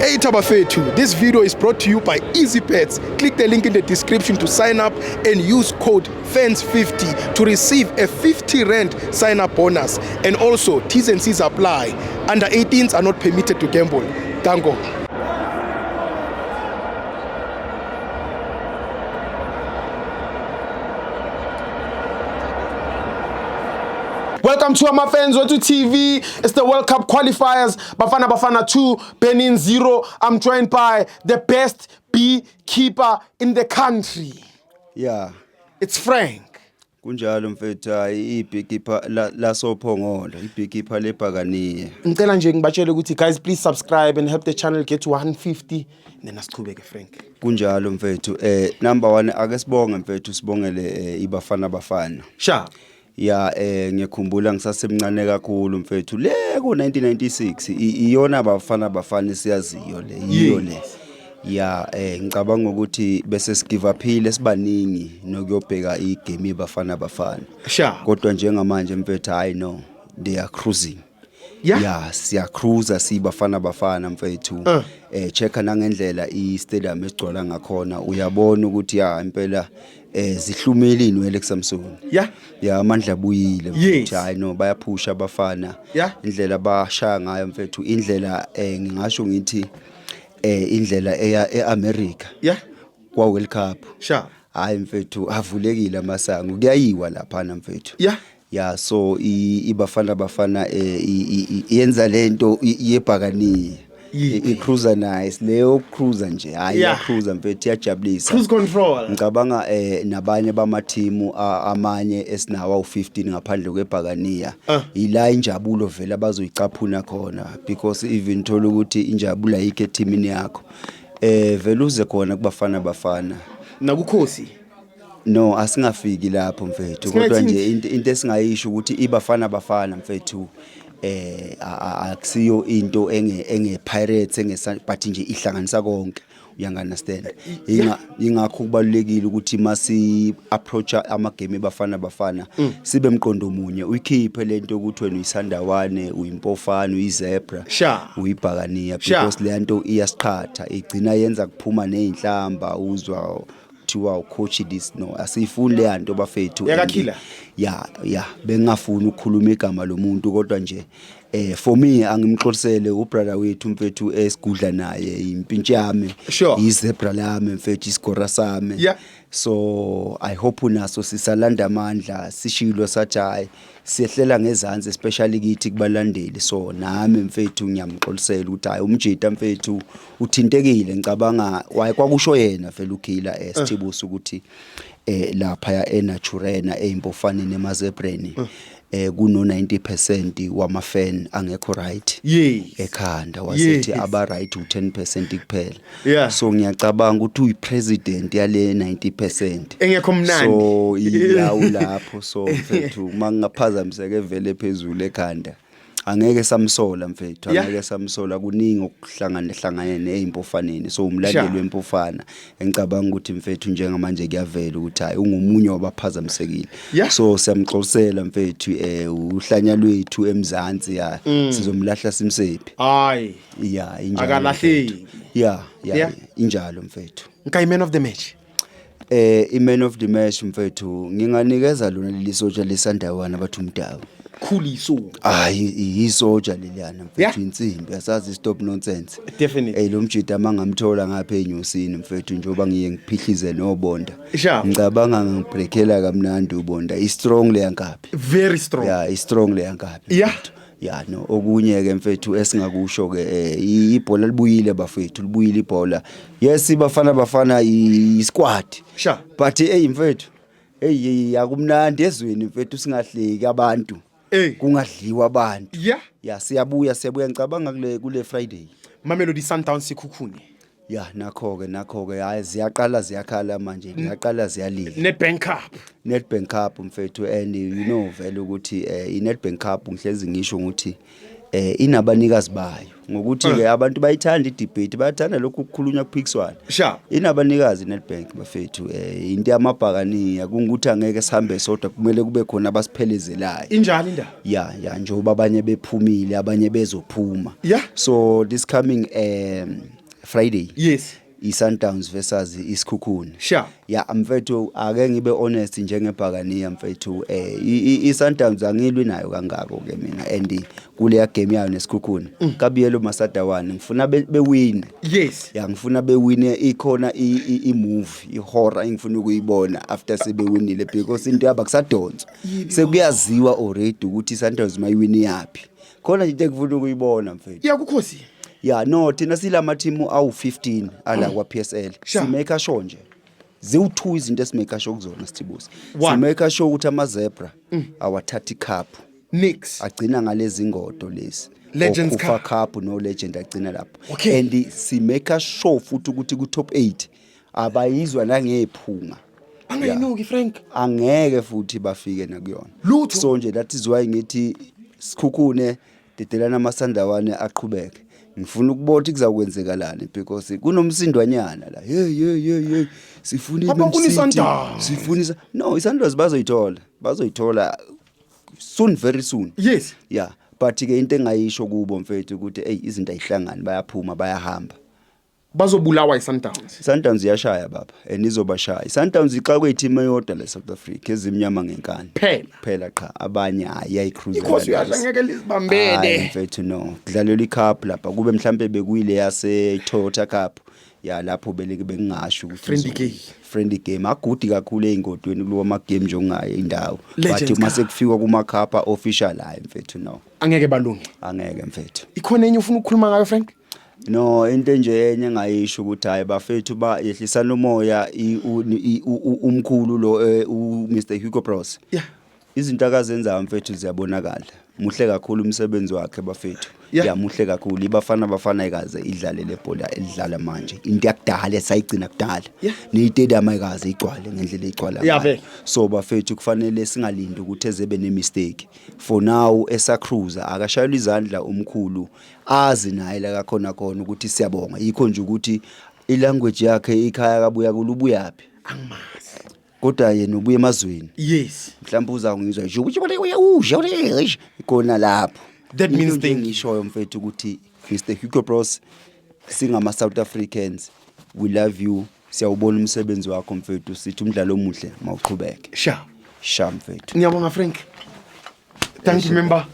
Hey Tabafetu, this video is brought to you by EasyBets. Click the link in the description to sign up and use code FANS50 to receive a 50 Rand sign up bonus. And also, T's and C's apply. Under 18s are not permitted to gamble. Tango. Welcome to my fans on TV. It's the World Cup qualifiers. Bafana 2, Benin 0. I'm joined by the best beekeeper in the country. Yeah. It's Frank. Kunjalo mfethu ibeekeeper la Sophongolo, ibeekeeper leBhakaniya. Ngicela nje ngibatshele ukuthi guys please subscribe and help the channel get to 150 then asiqhubeke Frank. Kunjalo mfethu number 1 ake sibonge mfethu sibongele iBafana. Sharp. Ya ngiyakhumbula ngisasemncane kakhulu mfethu le ku 1996 iyona Bafana siyaziyo le yiyo le. Ya ngicabanga ukuthi bese sigive uphile sibaningi nokuyobheka igame iBafana. Sure. Kodwa njengamanje mfethu I know they are cruising. Yeah, siya cruiser siBafana mfethu. Checka nangendlela istadium esigcwala ngakhona uyabona ukuthi impela zihlumile inwele kuSamson. Ya amandla abuyile mfethu I know bayaphusha Bafana. Indlela bashaya ngayo mfethu indlela ngingasho ngithi indlela eAmerica. Kwa World Cup. Sure. Hayi mfethu avulekile amasango kuyayiwa lapha na mfethu. Ya so iBafana yenza lento yeBhakaniya. Cruiser nice leyo cruiser nje hayi cruiser mfethu iyajabulisa. Cruise control. Ngicabanga nabanye bamathimu amanye esinawa u15 ngaphandle kweBhakaniya ila injabulo vela bazoyicaphuna khona because even thola ukuthi injabulo ayike teamini yakho vele uze khona kuBafana nakukhosi. No asingafiki lapho mfethu kodwa nje into esingayisho ukuthi iBafana mfethu akusiyo into enge pirates but nje ihlanganisa konke you understand ingakho kubalekile ukuthi masi approach ama game eBafana sibe mqondo munye uyikhiphe lento ukuthi wena uyisandawane uyimpofana uyizebra uyiBhakaniya because le nto iyasiqhatha igcina yenza kuphuma nezinhlamba uzwa kuthiwa coach this no asifuni le nto bafethu yakakhila bengafuni ukukhuluma igama lomuntu kodwa nje for me angimxolisele ubrother wethu mfethu esigudla naye impintshi yami izebra lami mfethu isigora sami so I hope unaso sisalanda amandla sishilo sathi hayi siyehlela ngezansi especially kithi kubalandeli so nami mfethu ngiyamxolisela ukuthi hayi umjita mfethu uthintekile ngicabanga kwakusho yena vele ukhila Sithibuso ukuthi lapha eNaturena eimpofaneni emazebreni kuno 90% wama-fan angekho right ekhanda wasithi aba right u10% kuphela so ngiyacabanga ukuthi uyipresident yale 90% engekho mnandi so iyawu lapho so mfethu mangingaphazamiseke vele phezulu ekhanda angeke samsola mfethu angeke samsola kuningi okuhlangane neimpofaneni so umlandeli wempofana engicabanga ukuthi mfethu njengamanje kuyavela ukuthi hayi ungomunye wabaphazamisekile so siyamxolisela mfethu uhlanya lwethu eMzansi sizomlahla simsephi hayi injalo akalahleki injalo mfethu nka man of the match man of the match mfethu nginganikeza lona lelisotsha lesandawana bathu umdawu khuliso isoja leliyana mfethu insimbi asazi stop nonsense definitely lo mjida mangamthola ngapha enyusini mfethu njoba ngiye ngiphihlise nobonda ngicabanga ngibreakela kamnandi ubonda i strong le yankapi very strong i strong le yankapi no okunye ke mfethu esingakusho ke ibhola libuyile bafethu libuyile ibhola yes iBafana i-squad but mfethu akumnandi ezweni mfethu singahleki abantu kungadliwa abantu siyabuya ngicabanga kule Friday Mamelodi Sundowns sikhukhune nakho ke hayi ziyaqala ziyakhala manje ziyaqala ziyalila Nedbank Cup mfethu and you know vele ukuthi iNedbank Cup ngihlezi ngisho ukuthi inabanikazi bayo ngokuthi ke abantu bayithanda i-debate bayathanda lokhu kukhulunywa kuphikiswana inabanikazi Nedbank bafethu into yamabhakaniya kungukuthi angeke sihambe sodwa kumele kube khona abasiphelezelayo injalo indaba ya njengoba abanye bephumile abanye bezophuma so this coming Friday i-Sundowns versus iSikhukhune ya mfethu ake ngibe honest njengebhakaniya mfethu i-Sundowns angilwi nayo kangako ke mina and kule game yayo neSikhukhune kabiyelo Masadawane ngifuna bewin ya ngifuna bewine ikhona i-movie i-horror engifuna ukuyibona after sebewinile because into yaba kusadonsa sekuyaziwa already ukuthi iSundowns mayiwini yapi khona into engifuna ukuyibona mfethu kukhosi no thina silama team awu15 ala kwa PSL simake sure nje ziwu2 izinto esimake sure kuzona Sithibusi simake sure ukuthi amazebra awathathi cup nix agcina ngalezi ngodo lezi Legends Cup no legend agcina lapho and simake sure futhi ukuthi ku top 8 abayizwa nangephunga angayinuki Frank angeke futhi bafike nakuyona so nje that is why ngithi Sikhukhune dedelana amasandawane aqhubeke ngifuna ukubona kuzakwenzekalani because kunomsindwanyana la hey sifuna sifunisa no iSundowns bazoyithola soon very soon but ke into engayisho kubo mfethu ukuthi izinto ayihlangani bayaphuma bayahamba bazobulawa iSundowns iyashaya baba izobashaya iSundowns ixakwe iteam eyodwa la South Africa ezimnyama ngenkani phela qha abanye ayayicruise ikhosi ngeke lizibambele mfethu no kudlalelwa icup lapha kube mhlambe bekuyile yase Toyota Cup ya lapho beleke bengingasho ukuthi friendly game agudi kakhulu eingodweni kulowa ama game nje ongaye indawo but mase kufika kuma cup official hayi mfethu no angeke balungi angeke mfethu ikhona enye ufuna ukukhuluma ngayo Frank no into nje enye engayisho ukuthi hayi bafethu yehlisana umoya umkhulu lo uMr Hugo Bros izinto akazenza mfethu ziyabonakala muhle kakhulu umsebenzi wakhe bafethu muhle kakhulu bafana ikaze idlale lebhola elidlala manje into yakudala esayigcina kudala neyitedium ayikaze igcwale ngendlela igcwala so bafethu kufanele singalindi ukuthi ezebe nemistake for now esacruiser akashayela izandla umkhulu azi naye la khona ukuthi siyabonga yikho nje ukuthi ilanguage yakhe ikhaya kabuya kulubuyapi angimazi kodwa yena ubuye emazweni mhlawumbe uzangizwa nje ikona lapho that means they ngisho mfethu ukuthi Mr Hugo Bros singama South Africans we love you siyawubona umsebenzi wakho mfethu sithi umdlalo omuhle mawuqhubeke sha mfethu ngiyabonga Frank thank you member